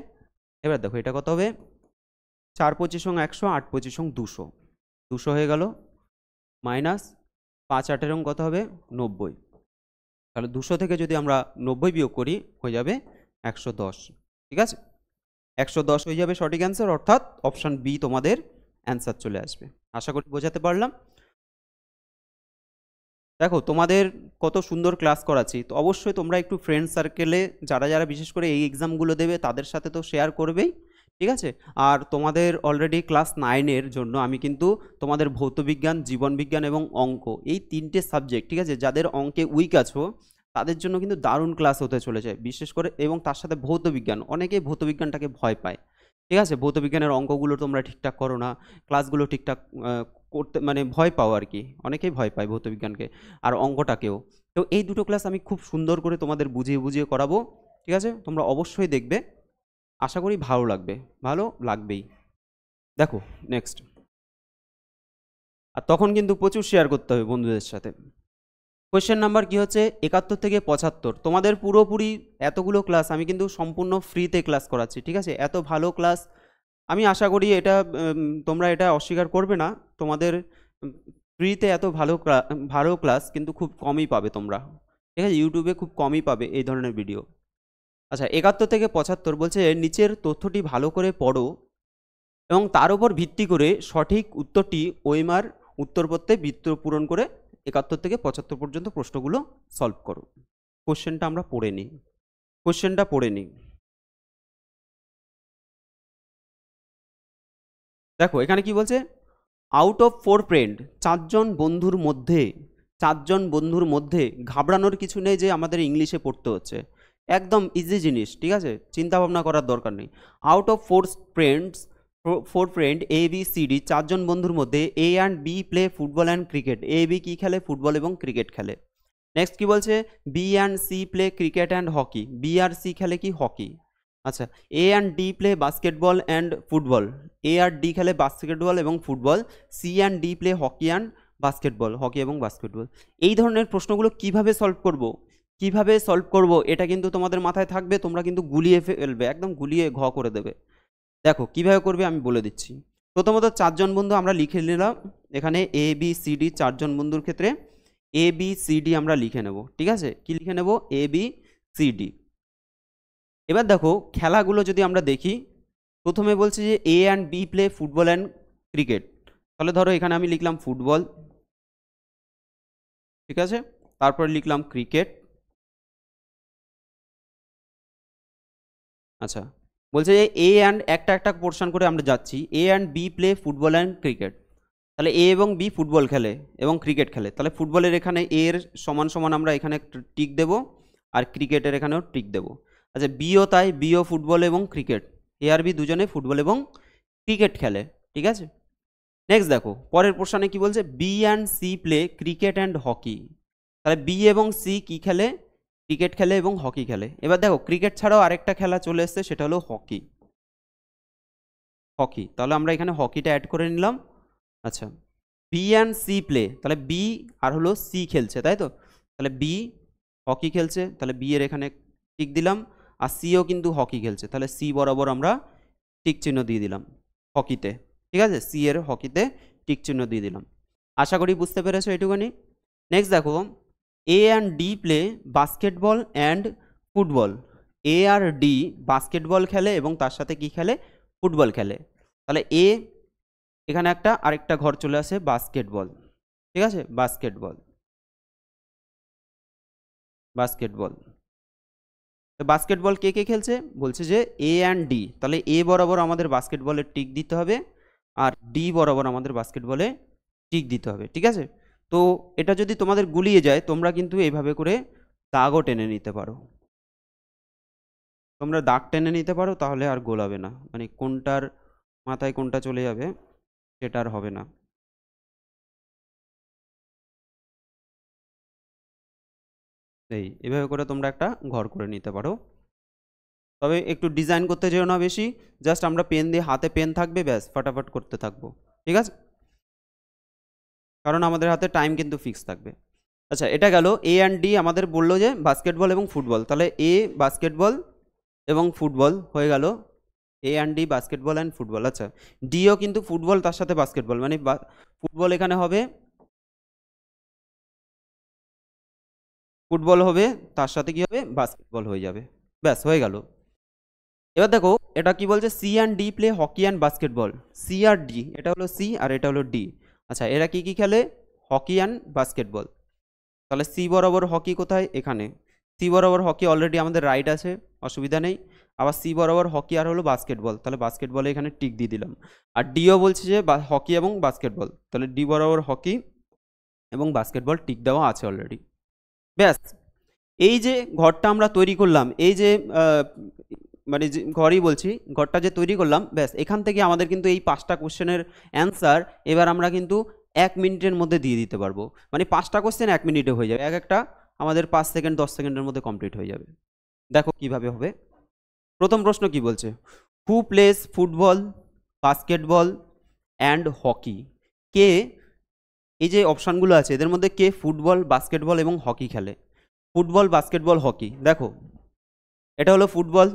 এবার দেখো এটা কত হবে 4 25 100, 8 25 200, 200 হয়ে গেল, মাইনাস 5 8 কত হবে 90, তাহলে 200 থেকে যদি আমরা 90 বিয়োগ করি হয়ে যাবে 110, ঠিক আছে। 110 হয়ে যাবে সঠিক অ্যান্সার, অর্থাৎ অপশান বি তোমাদের অ্যান্সার চলে আসবে। আশা করি বোঝাতে পারলাম। দেখো তোমাদের কত সুন্দর ক্লাস করাচ্ছি, তো অবশ্যই তোমরা একটু ফ্রেন্ড সার্কেলে যারা যারা বিশেষ করে এই এক্সামগুলো দেবে তাদের সাথে তো শেয়ার করবেই, ঠিক আছে। আর তোমাদের অলরেডি ক্লাস 9-এর জন্য আমি কিন্তু তোমাদের ভৌতবিজ্ঞান, জীবনবিজ্ঞান এবং অঙ্ক, এই 3টে সাবজেক্ট, ঠিক আছে, যাদের অঙ্কে উইক আছো তাদের জন্য কিন্তু দারুণ ক্লাস হতে চলেছে বিশেষ করে, এবং তার সাথে ভৌতবিজ্ঞান, অনেকেই ভৌতবিজ্ঞানটাকে ভয় পায়, ঠিক আছে, ভৌতবিজ্ঞানের অঙ্কগুলো তোমরা ঠিকঠাক করো না, ক্লাসগুলো ঠিকঠাক করতে মানে ভয় পাও আর কি, অনেকেই ভয় পায় ভৌতবিজ্ঞানকে আর অঙ্কটাকেও। তো এই দুটো ক্লাস আমি খুব সুন্দর করে তোমাদের বুঝিয়ে বুঝিয়ে করাবো, ঠিক আছে, তোমরা অবশ্যই দেখবে, আশা করি ভালো লাগবে, ভালো লাগবেই। দেখো নেক্সট, আর তখন কিন্তু প্রচুর শেয়ার করতে হবে বন্ধুদের সাথে। কোয়েশ্চেন নাম্বার কি হচ্ছে 71 থেকে 75, তোমাদের পুরোপুরি এতগুলো ক্লাস আমি কিন্তু সম্পূর্ণ ফ্রিতে ক্লাস করাচ্ছি, ঠিক আছে। এত ভালো ক্লাস আমি আশা করি এটা তোমরা এটা অস্বীকার করবে না, তোমাদের ফ্রিতে এত ভালো ক্লাস কিন্তু খুব কমই পাবে তোমরা, ঠিক আছে, ইউটিউবে খুব কমই পাবে এই ধরনের ভিডিও। আচ্ছা 71 থেকে 75 বলছে নিচের তথ্যটি ভালো করে পড়ো এবং তার উপর ভিত্তি করে সঠিক উত্তরটি ওএমআর উত্তরপত্রে বৃত্ত পূরণ করে 71 থেকে 75 পর্যন্ত প্রশ্নগুলো সলভ করো। কোশ্চেনটা আমরা পড়ে নিই, কোশ্চেনটা পড়ে নিই। দেখো এখানে কি বলছে, আউট অফ 4 ফ্রেন্ড, 4জন বন্ধুর মধ্যে ঘাবড়ানোর কিছু নেই যে আমাদের ইংলিশে পড়তে হচ্ছে, একদম ইজি জিনিস, ঠিক আছে, চিন্তা ভাবনা করার দরকার নেই। Out of 4 friend A B C D, 4জন বন্ধুর মধ্যে A and B play football and cricket, A B কী খেলে ফুটবল এবং ক্রিকেট খেলে। নেক্সট কি বলছে B and C play cricket and hockey, B আর সি খেলে কি হকি। আচ্ছা A and D play basketball and football, A আর ডি খেলে বাস্কেটবল এবং football, C and D play hockey and basketball, hockey এবং বাস্কেটবল। এই ধরনের প্রশ্নগুলো কিভাবে সলভ করব এটা কিন্তু তোমাদের মাথায় থাকবে, তোমরা কিন্তু গুলিয়ে ফেলবে, একদম গুলিয়ে ঘ করে দেবে। দেখো কিভাবে করবে আমি বলে দিচ্ছি। প্রথমত 4জন বন্ধু আমরা লিখে নিলাম, এখানে এ বি সি ডি, 4জন বন্ধুর ক্ষেত্রে এ বি সি ডি আমরা লিখে নেব, ঠিক আছে, কি লিখে নেব এ বি সি ডি। এবার দেখো খেলাগুলো যদি আমরা দেখি, প্রথমে বলছে যে A and B play football and cricket, তাহলে ধরো এখানে আমি লিখলাম ফুটবল, ঠিক আছে, তারপর লিখলাম ক্রিকেট। আচ্ছা বলছে যে এ অ্যান্ড একটা একটা পোর্শন করে আমরা যাচ্ছি, A and B play football and cricket, তাহলে এ এবং বি ফুটবল খেলে এবং ক্রিকেট খেলে, তাহলে ফুটবলের এখানে এর সমান সমান আমরা এখানে টিক দেব, আর ক্রিকেটের এখানেও টিক দেব। আচ্ছা বিও তাই, বিও ফুটবল এবং ক্রিকেট, এ আর বি দুজনে ফুটবল এবং ক্রিকেট খেলে, ঠিক আছে। নেক্সট দেখো পরের পোর্শনে কি বলছে B and C play cricket and hockey, তাহলে বি এবং সি কি খেলে ক্রিকেট খেলে এবং হকি খেলে। এবার দেখো ক্রিকেট ছাড়াও আরেকটা খেলা চলে এসছে, সেটা হলো হকি। হকি, তাহলে আমরা এখানে হকিটা অ্যাড করে নিলাম। আচ্ছা, বি অ্যান্ড সি প্লে, তাহলে বি আর হলো সি খেলছে, তাই তো? তাহলে বি হকি খেলছে, তাহলে বি এর এখানে টিক দিলাম। আর সিও কিন্তু হকি খেলছে, তাহলে সি বরাবর আমরা টিক চিহ্ন দিয়ে দিলাম হকিতে। ঠিক আছে, সি এর হকিতে টিক চিহ্ন দিয়ে দিলাম। আশা করি বুঝতে পেরেছো এটুকুনি। নেক্সট দেখো, A and D play basketball and football. A আর ডি বাস্কেটবল খেলে এবং তার সাথে কি খেলে? ফুটবল খেলে। তাহলে এ এখানে একটা আরেকটা ঘর চলে আসে বাস্কেটবল। ঠিক আছে, বাস্কেটবল, বাস্কেটবল। তো বাস্কেটবল কে কে খেলছে? বলছে যে এ অ্যান্ড ডি, তাহলে এ বরাবর আমাদের বাস্কেটবলে টিক দিতে হবে আর ডি বরাবর আমাদের বাস্কেটবলে টিক দিতে হবে। ঠিক আছে, তো এটা যদি তোমাদের গুলিয়ে যায় তোমরা কিন্তু এইভাবে করে দাগও টেনে নিতে পারো। তোমরা দাগ টেনে নিতে পারো, তাহলে আর গোলাবে না, মানে কোনটার মাথায় কোনটা চলে যাবে সেটা আর হবে না। এইভাবে করে তোমরা একটা ঘর করে নিতে পারো। তবে একটু ডিজাইন করতে যেও না বেশি, জাস্ট আমরা পেন দিয়ে, হাতে পেন থাকবে, ব্যাস ফটাফট করতে থাকবো। ঠিক আছে, কারণ আমাদের হাতে টাইম কিন্তু ফিক্স থাকবে। আচ্ছা, এটা গেল এ অ্যান্ড ডি আমাদের বললো যে বাস্কেটবল এবং ফুটবল, তাহলে এ বাস্কেটবল এবং ফুটবল হয়ে গেল। A and D basketball and football. আচ্ছা, ডিও কিন্তু ফুটবল তার সাথে বাস্কেটবল, মানে ফুটবল এখানে হবে, ফুটবল হবে, তার সাথে কি হবে? বাস্কেটবল হয়ে যাবে। ব্যাস হয়ে গেল। এবার দেখো এটা কি বলছে, C and D play hockey and basketball. C আর ডি, এটা হলো সি আর এটা হলো ডি। আচ্ছা, এরা কি কি খেলে? Hockey and basketball. তাহলে সি বরাবর হকি কোথায়? এখানে। সি বরাবর হকি অলরেডি আমাদের রাইট আছে, অসুবিধা নেই। আবার সি বরাবর হকি আর হলো বাস্কেটবল, তাহলে বাস্কেটবলে এখানে টিক দিয়ে দিলাম। আর ডিও বলছে যে হকি এবং বাস্কেটবল, তাহলে ডি বরাবর হকি এবং বাস্কেটবল টিক দেওয়া আছে অলরেডি। ব্যাস, এই যে ঘরটা আমরা তৈরি করলাম, এই যে মানে যে ঘরই বলছি, ঘরটা যে তৈরি করলাম, ব্যাস এখান থেকে আমাদের কিন্তু এই 5টা কোশ্চেনের অ্যান্সার এবার আমরা কিন্তু 1 মিনিটের মধ্যে দিয়ে দিতে পারবো। মানে 5টা কোশ্চেন 1 মিনিটে হয়ে যাবে, এক একটা আমাদের 5 সেকেন্ড 10 সেকেন্ডের মধ্যে কমপ্লিট হয়ে যাবে। দেখো কিভাবে হবে। প্রথম প্রশ্ন কি বলছে? Who plays football, basketball and hockey. কে, এই যে অপশানগুলো আছে এদের মধ্যে কে ফুটবল, বাস্কেটবল এবং হকি খেলে? Football, basketball, hockey. দেখো এটা হলো ফুটবল।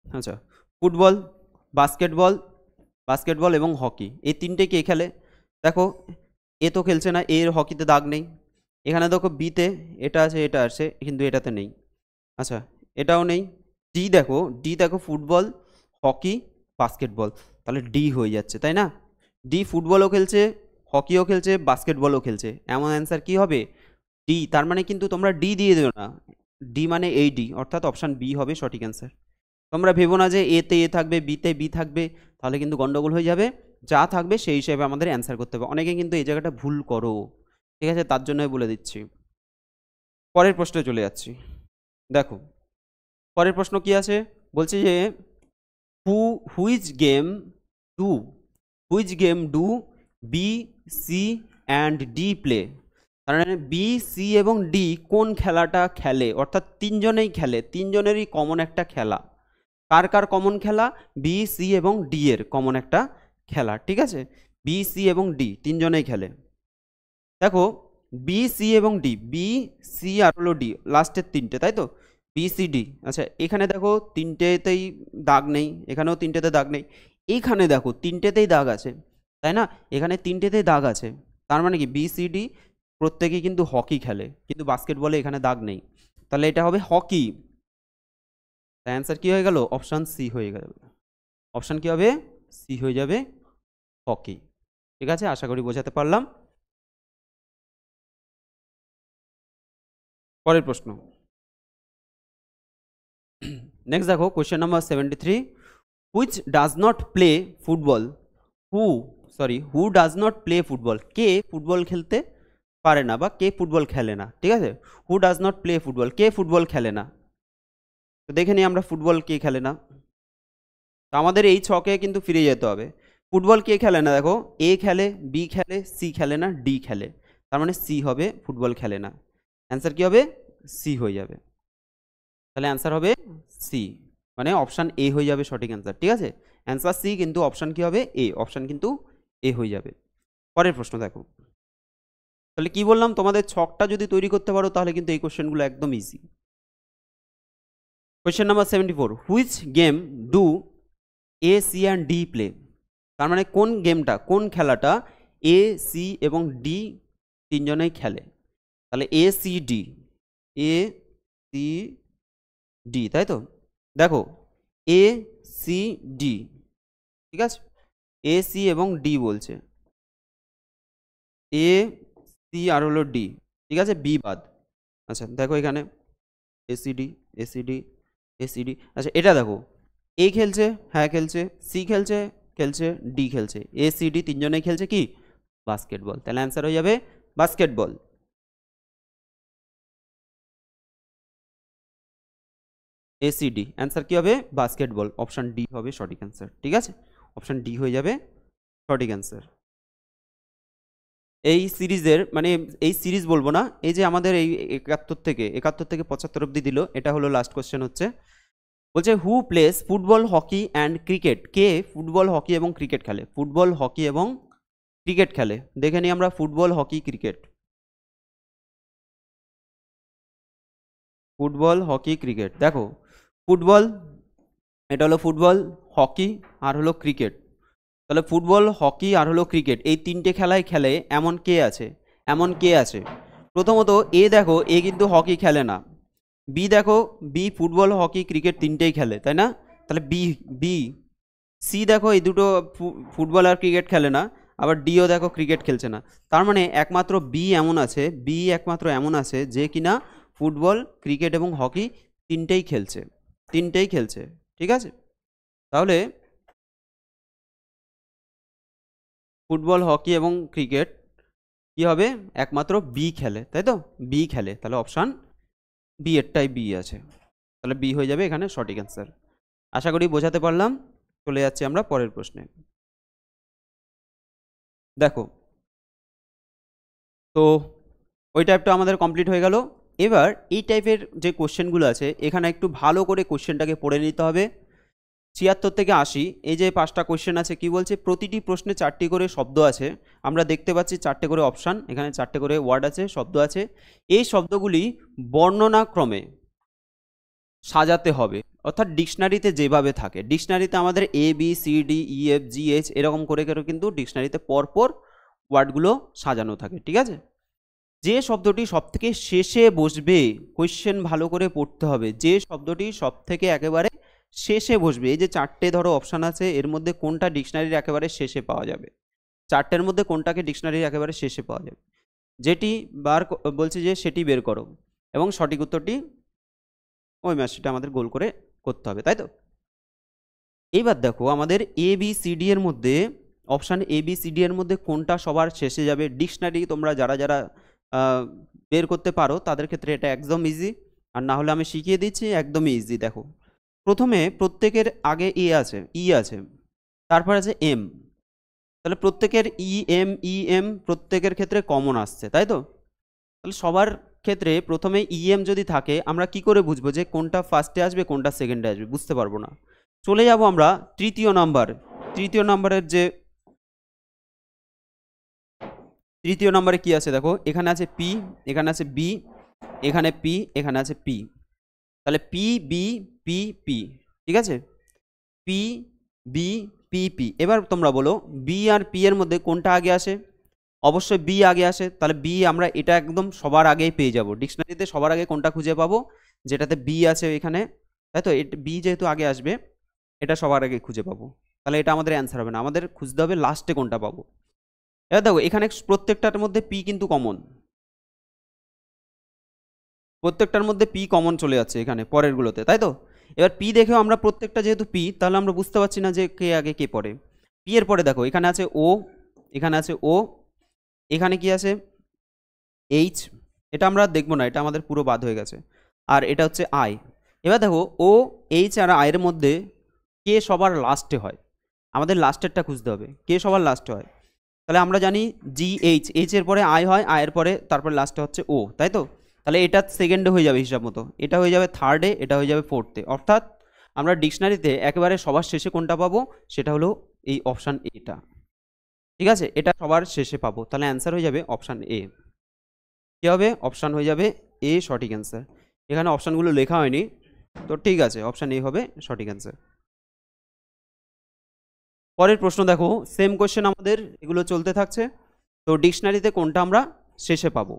আচ্ছা, ফুটবল, বাস্কেটবল, বাস্কেটবল এবং হকি, এই তিনটে কে খেলে? দেখো এ তো খেলছে না, এর হকিতে দাগ নেই। এখানে দেখো বিতে এটা আছে, এটা আছে, কিন্তু এটাতে নেই। আচ্ছা, এটাও নেই। ডি দেখো, ডি দেখো ফুটবল, হকি, বাস্কেটবল, তাহলে ডি হয়ে যাচ্ছে, তাই না? ডি ফুটবলও খেলছে, হকিও খেলছে, বাস্কেটবলও খেলছে, এমন অ্যান্সার কি হবে? ডি। তার মানে কিন্তু তোমরা ডি দিয়ে দেবে না, ডি মানে এই ডি, অর্থাৎ অপশান বি হবে সঠিক অ্যান্সার। তোমরা ভেবো না যে এতে এ থাকবে, বিতে বি থাকবে, তাহলে কিন্তু গন্ডগোল হয়ে যাবে। যা থাকবে সেই হিসেবে আমাদের অ্যান্সার করতে হবে। অনেকে কিন্তু এই জায়গাটা ভুল করো, ঠিক আছে, তার জন্যই বলে দিচ্ছি। পরের প্রশ্নে চলে যাচ্ছি। দেখো পরের প্রশ্ন কি আছে, বলছে যে which game do, which game do B, C and D play. তার মানে বি, সি এবং ডি কোন খেলাটা খেলে, অর্থাৎ তিনজনেই খেলে, তিনজনেরই কমন একটা খেলা। কার কার কমন খেলা? বি, সি এবং ডি এর কমন একটা খেলা। ঠিক আছে, বি, সি এবং ডি তিনজনেই খেলে। দেখো বি, সি এবং ডি, বি, সি আর হলো ডি, লাস্টের তিনটে, তাই তো? B, C, D. আচ্ছা, এখানে দেখো তিনটেতেই দাগ নেই, এখানেও তিনটেতে দাগ নেই, এইখানে দেখো তিনটেতেই দাগ আছে, তাই না? এখানে তিনটেতেই দাগ আছে, তার মানে কি বি, সি, ডি প্রত্যেকেই কিন্তু হকি খেলে, কিন্তু বাস্কেটবলে এখানে দাগ নেই, তাহলে এটা হবে হকি। অ্যান্সার কি হয়ে গেল? অপশান সি হয়ে গেল। অপশান কি হবে? সি হয়ে যাবে, হকি। ঠিক আছে, আশা করি বোঝাতে পারলাম। পরের প্রশ্ন। নেক্সট দেখো question number 73, which does not play football, who who does not play football, K football খেলতে পারে না বা কে ফুটবল খেলে না। ঠিক আছে, who does not play football, K football খেলে না। তো দেখে নিই আমরা ফুটবল কে খেলে না। তো আমাদের এই ছকে কিন্তু ফিরে যেতে হবে। ফুটবল কে খেলে না? দেখো এ খেলে, বি খেলে, সি খেলে না, ডি খেলে। তার মানে সি হবে ফুটবল খেলে না। অ্যান্সার কি হবে? সি হয়ে যাবে। তাহলে অ্যান্সার হবে সি, মানে অপশান এ হয়ে যাবে সঠিক অ্যান্সার। ঠিক আছে, অ্যান্সার সি, কিন্তু অপশান কি হবে? এ, অপশান কিন্তু এ হয়ে যাবে। পরের প্রশ্ন দেখো। তাহলে কি বললাম, তোমাদের ছকটা যদি তৈরি করতে পারো তাহলে কিন্তু এই কোশ্চেনগুলো একদম easy. Question number 74, which game do A, C and D play? তার মানে কোন গেমটা, কোন খেলাটা এ, সি এবং ডি তিনজনেই খেলে। তাহলে এ, সি, ডি, এ, সি, ডি, তাই তো? দেখো এ, সি, ডি, ঠিক আছে, এ, সি এবং ডি বলছে, এ, সি আর হলো ডি, ঠিক আছে, বি বাদ। আচ্ছা দেখো এখানে এসিডি, এসিডি, এসিডি। আচ্ছা এটা দেখো, এ খেলছে, হ্যাঁ খেলছে, সি খেলছে, খেলছে, ডি খেলছে, এ, সি, ডি তিনজনেই খেলছে কি? বাস্কেটবল। তাহলে অ্যান্সার হয়ে যাবে বাস্কেটবল। এসিডি, অ্যান্সার কি হবে? বাস্কেটবল। অপশান ডি হবে সঠিক অ্যান্সার। ঠিক আছে, অপশান ডি হয়ে যাবে সঠিক অ্যান্সার। এই সিরিজের মানে এই সিরিজ বলবো না, এই যে আমাদের এই 71 থেকে 75 অব্দি দিল, এটা হলো লাস্ট কোশ্চেন হচ্ছে। বলছে who plays football, hockey and cricket? কে ফুটবল, হকি এবং ক্রিকেট খেলে? ফুটবল, হকি এবং ক্রিকেট খেলে। দেখে নিই আমরা football, hockey, cricket. Football, hockey, cricket. দেখো ফুটবল, এটা হলো ফুটবল, হকি আর হলো ক্রিকেট। তাহলে ফুটবল, হকি আর হলো ক্রিকেট, এই তিনটে খেলায় খেলে এমন কে আছে? এমন কে আছে? প্রথমত এ দেখো, এ কিন্তু হকি খেলে না। বি দেখো, বি ফুটবল, হকি, ক্রিকেট তিনটেই খেলে, তাই না? তাহলে বি, বি। সি দেখো, এই দুটো ফুটবল আর ক্রিকেট খেলে না, আবার ডিও দেখো ক্রিকেট খেলছে না। তার মানে একমাত্র বি এমন আছে, বি একমাত্র এমন আছে যে কিনা ফুটবল, ক্রিকেট এবং হকি তিনটেই খেলছে, তিনটেই খেলছে। ঠিক আছে, তাহলে ফুটবল, হকি এবং ক্রিকেট কি হবে? একমাত্র বি খেলে, তাই তো? বি খেলে, তাহলে অপশান বি এরটাই বি আছে, তাহলে বি হয়ে যাবে এখানে সঠিক অ্যান্সার। আশা করি বোঝাতে পারলাম। চলে যাচ্ছি আমরা পরের প্রশ্নে। দেখো তো ওই টাইপটা আমাদের কমপ্লিট হয়ে গেল। এবার এই টাইপের যে কোশ্চেনগুলো আছে এখানে একটু ভালো করে কোশ্চেনটাকে পড়ে নিতে হবে। 76 থেকে 80 এই যে 5টা কোশ্চেন আছে, কি বলছে? প্রতিটি প্রশ্নে 4টি করে শব্দ আছে। আমরা দেখতে পাচ্ছি 4টে করে অপশান, এখানে 4টে করে ওয়ার্ড আছে, শব্দ আছে। এই শব্দগুলি বর্ণনাক্রমে সাজাতে হবে, অর্থাৎ ডিকশনারিতে যেভাবে থাকে। ডিকশনারিতে আমাদের এ, বি, সি, ডি, ই, এফ, জি, এইচ এরকম করে করে কিন্তু ডিকশনারিতে পরপর ওয়ার্ডগুলো সাজানো থাকে। ঠিক আছে, যে শব্দটি সব থেকে শেষে বসবে, কোয়েশ্চেন ভালো করে পড়তে হবে, যে শব্দটি সব থেকে একেবারে শেষে বসবে। এই যে 4টে ধরো অপশান আছে, এর মধ্যে কোনটা ডিকশনারির একেবারে শেষে পাওয়া যাবে? 4টের মধ্যে কোনটাকে ডিকশনারির একেবারে শেষে পাওয়া যাবে? যেটি বলছি যে সেটি বের করো এবং সঠিক উত্তরটি ওই ম্যাচটা আমাদের গোল করে করতে হবে, তাই তো? এইবার দেখো আমাদের এ, বি, সি, ডি এর মধ্যে option A, B, C, D এর মধ্যে কোনটা সবার শেষে যাবে? ডিকশনারি তোমরা যারা যারা বের করতে পারো তাদের ক্ষেত্রে এটা একদম ইজি, আর না হলে আমি শিখিয়ে দিচ্ছি, একদমই ইজি। দেখো প্রথমে প্রত্যেকের আগে ই আছে, তারপর আছে এম। তাহলে প্রত্যেকের ই এম প্রত্যেকের ক্ষেত্রে কমন আসছে, তাই তো? তাহলে সবার ক্ষেত্রে প্রথমে ইএম যদি থাকে, আমরা কি করে বুঝবো যে কোনটা ফার্স্টে আসবে কোনটা সেকেন্ডে আসবে? বুঝতে পারবো না। চলে যাব আমরা তৃতীয় নাম্বারের যে তৃতীয় নম্বরে কি আছে দেখো, এখানে আছে পি, এখানে আছে বি, এখানে পি, এখানে আছে পি। তাহলে পি, বি, পি, পি, ঠিক আছে, পি, বি, পি, পি। এবার তোমরা বলো বি আর পি এর মধ্যে কোনটা আগে আসে? অবশ্যই বি আগে আসে। তাহলে বি আমরা এটা একদম সবার আগেই পেয়ে যাব, ডিকশনারিতে সবার আগে কোনটা খুঁজে পাবো? যেটাতে বি আছে এখানে, তাই তো? বি যেহেতু আগে আসবে, এটা সবার আগে খুঁজে পাবো। তাহলে এটা আমাদের অ্যান্সার হবে না, আমাদের খুঁজতে হবে লাস্টে কোনটা পাবো। এবার দেখো এখানে প্রত্যেকটার মধ্যে পি কিন্তু কমন, প্রত্যেকটার মধ্যে পি কমন চলে যাচ্ছে এখানে পরেরগুলোতে, তাই তো? এবার পি দেখেও আমরা প্রত্যেকটা যেহেতু পি, তাহলে আমরা বুঝতে পারছি না যে কে আগে কে পরে। পি এর পরে দেখো এখানে আছে ও, এখানে আছে ও, এখানে কি আছে? এইচ। এটা আমরা দেখবো না, এটা আমাদের পুরো বাদ হয়ে গেছে। আর এটা হচ্ছে আই। এবার দেখো ও, এইচ আর আয়ের মধ্যে কে সবার লাস্টে হয়? আমাদের লাস্টেরটা খুঁজতে হবে, কে সবার লাস্টে হয়। তাহলে আমরা জানি GH, এইচ এর পরে আই হয়, আয়ের পরে তারপরে লাস্টে হচ্ছে ও, তাই তো? তাহলে এটা সেকেন্ডে হয়ে যাবে হিসাব মতো, এটা হয়ে যাবে থার্ডে, এটা হয়ে যাবে ফোর্থে। অর্থাৎ আমরা ডিকশনারিতে একেবারে সবার শেষে কোনটা পাবো, সেটা হলো এই অপশান এটা। ঠিক আছে, এটা সবার শেষে পাবো, তাহলে অ্যান্সার হয়ে যাবে অপশান এ। কী হবে? অপশান হয়ে যাবে এ সঠিক অ্যান্সার। এখানে অপশানগুলো লেখা হয়নি, তো ঠিক আছে, অপশান এ হবে সঠিক অ্যান্সার। পরের প্রশ্ন দেখো, সেম কোয়েশ্চেন আমাদের এগুলো চলতে থাকছে। তো ডিকশনারিতে কোনটা আমরা শেষে পাবো,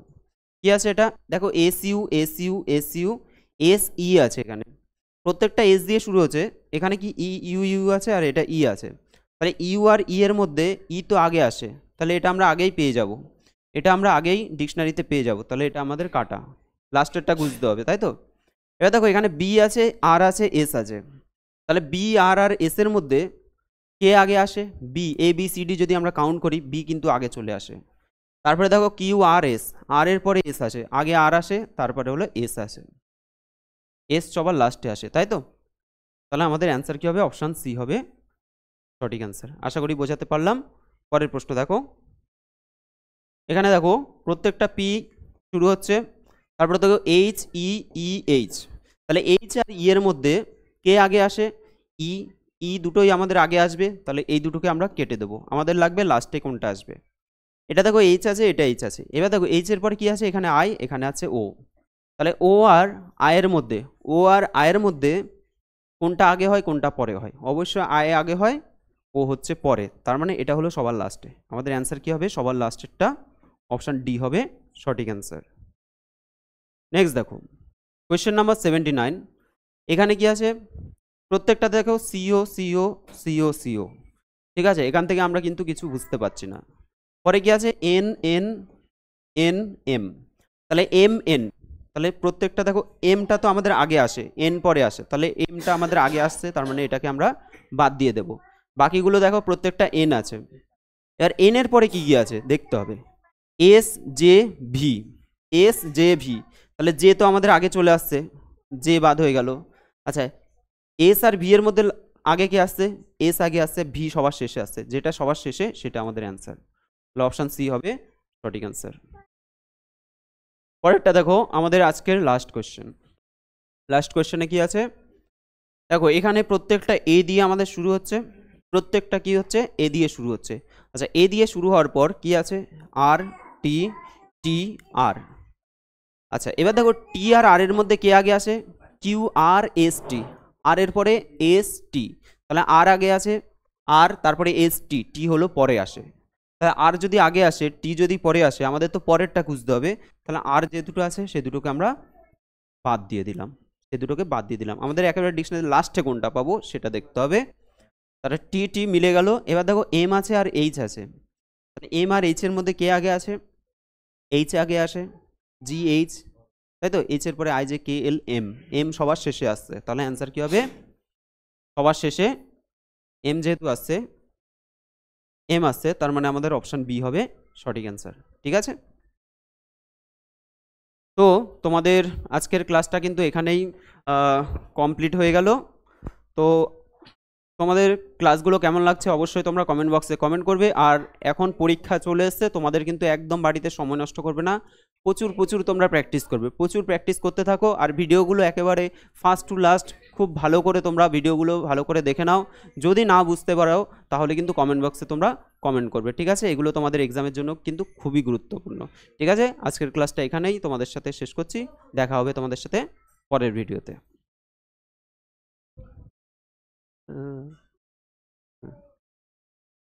কি আছে এটা দেখো, SU SU SU S E আছে, এখানে প্রত্যেকটা এস দিয়ে শুরু হচ্ছে, এখানে কি ই ইউ ইউ আছে আর এটা ই আছে, তাহলে ইউ আর ই এর মধ্যে ই তো আগে আসে, তাহলে এটা আমরা আগেই পেয়ে যাব, এটা আমরা আগেই ডিকশনারিতে পেয়ে যাব, তাহলে এটা আমাদের কাটা, লাস্টেরটা বুঝতে হবে, তাই তো? এবার দেখো এখানে বি আছে, আর আছে, এস আছে, তাহলে বি আর এস এর মধ্যে কে আগে আসে? বি, এ বি সি ডি যদি আমরা কাউন্ট করি, বি কিন্তু আগে চলে আসে। তারপরে দেখো কিউ আর এস, আর এর পরে এস আসে, আগে আর আসে, তারপরে হলো এস আসে, এস সবার লাস্টে আসে, তাই তো? তাহলে আমাদের অ্যান্সার কী হবে? অপশান সি হবে সঠিক অ্যান্সার। আশা করি বোঝাতে পারলাম। পরের প্রশ্ন দেখো, এখানে দেখো প্রত্যেকটা পি শুরু হচ্ছে, তারপরে দেখো এইচ ই ই এইচ, তাহলে এইচ আর ই এর মধ্যে কে আগে আসে? ই, ই দুটোই আমাদের আগে আসবে, তাহলে এই দুটোকে আমরা কেটে দেবো, আমাদের লাগবে লাস্টে কোনটা আসবে। এটা দেখো এইচ আছে, এটা এইচ আছে, এবার দেখো এইচ এর পরে কি আছে? এখানে আই, এখানে আছে ও, তাহলে ও আর আয়ের মধ্যে, ও আর আয়ের মধ্যে কোনটা আগে হয় কোনটা পরে হয়? অবশ্যই আয় আগে হয়, ও হচ্ছে পরে, তার মানে এটা হলো সবার লাস্টে। আমাদের অ্যান্সার কি হবে? সবার লাস্টেরটা, অপশান ডি হবে সঠিক অ্যান্সার। নেক্সট দেখো কোয়েশ্চেন নাম্বার 79, এখানে কি আছে? প্রত্যেকটা দেখো সিও সিও সিও সিও, ঠিক আছে, এখান থেকে আমরা কিন্তু কিছু বুঝতে পারছি না। পরে কি আছে? এন এন এন এম, তাহলে এম এন, তাহলে প্রত্যেকটা দেখো এমটা তো আমাদের আগে আসে, এন পরে আসে, তাহলে এমটা আমাদের আগে আসছে, তার মানে এটাকে আমরা বাদ দিয়ে দেব। বাকিগুলো দেখো প্রত্যেকটা এন আছে, এবার এন এর পরে কি কি আছে দেখতে হবে। S J V, S J V, তাহলে জে তো আমাদের আগে চলে আসছে, জে বাদ হয়ে গেল। আচ্ছা, এস আর ভি এর মধ্যে আগে কি আসছে? এস আগে আসছে, ভি সবার শেষে আসছে, যেটা সবার শেষে সেটা আমাদের অ্যান্সার, তাহলে অপশান সি হবে সঠিক অ্যান্সার। পরেরটা দেখো আমাদের আজকের লাস্ট কোয়েশ্চেন। লাস্ট কোয়েশ্চেনে কি আছে দেখো, এখানে প্রত্যেকটা এ দিয়ে আমাদের শুরু হচ্ছে, প্রত্যেকটা কি হচ্ছে? এ দিয়ে শুরু হচ্ছে। আচ্ছা, এ দিয়ে শুরু হওয়ার পর কি আছে? আর টি টি আর। আচ্ছা, এবার দেখো টি আর আর এর মধ্যে কে আগে আসে? কিউ আর এস টি, আর এর পরে এস টি, তাহলে আর আগে আছে, আর তারপরে এস টি, টি হলো পরে আসে, তাহলে আর যদি আগে আসে টি যদি পরে আসে, আমাদের তো পরেরটা খুঁজতে হবে, তাহলে আর যে দুটো আছে সে দুটোকে আমরা বাদ দিয়ে দিলাম, সে দুটোকে বাদ দিয়ে দিলাম, আমাদের একেবারে ডিকশনারি লাস্টে কোনটা পাবো সেটা দেখতে হবে। তাহলে টি টি মিলে গেল। এবার দেখো এম আছে আর এইচ আছে, তাহলে এম আর এইচ এর মধ্যে কে আগে আছে? এইচ আগে আসে, জি এইচ, তাই তো? এইচ এর পরে I J K L M, M সবার শেষে আসছে, তাহলে অ্যান্সার কি হবে? সবার শেষে এম যেহেতু আসছে, এম আসছে, তার মানে আমাদের অপশান বি হবে সঠিক অ্যান্সার। ঠিক আছে, তো তোমাদের আজকের ক্লাসটা কিন্তু এখানেই কমপ্লিট হয়ে গেল। তো তোমাদের ক্লাসগুলো কেমন লাগছে অবশ্যই তোমরা কমেন্ট বক্সে কমেন্ট করবে। আর এখন পরীক্ষা চলে এসছে, তোমাদের কিন্তু একদম বাড়িতে সময় নষ্ট করবে না, প্রচুর প্রচুর তোমরা প্র্যাকটিস করবে, প্রচুর প্র্যাকটিস করতে থাকো। আর ভিডিওগুলো একেবারে ফার্স্ট টু লাস্ট খুব ভালো করে তোমরা ভিডিওগুলো ভালো করে দেখে নাও। যদি না বুঝতে পারো তাহলে কিন্তু কমেন্ট বক্সে তোমরা কমেন্ট করবে, ঠিক আছে? এগুলো তোমাদের এক্সামের জন্য কিন্তু খুবই গুরুত্বপূর্ণ। ঠিক আছে, আজকের ক্লাসটা এখানেই তোমাদের সাথে শেষ করছি, দেখা হবে তোমাদের সাথে পরের ভিডিওতে।